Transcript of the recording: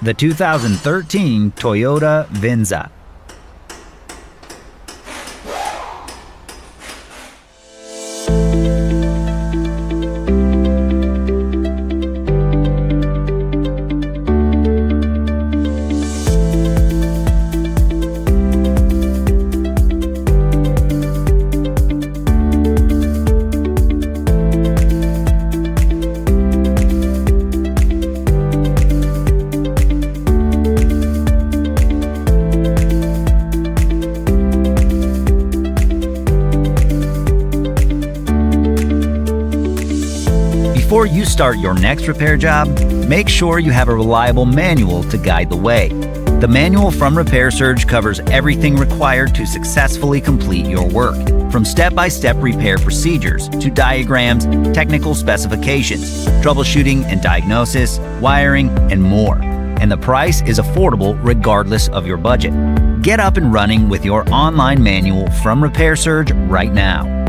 The 2013 Toyota Venza. Before you start your next repair job, make sure you have a reliable manual to guide the way. The manual from Repair Surge covers everything required to successfully complete your work, from step-by-step repair procedures to diagrams, technical specifications, troubleshooting and diagnosis, wiring, and more. And the price is affordable regardless of your budget. Get up and running with your online manual from Repair Surge right now.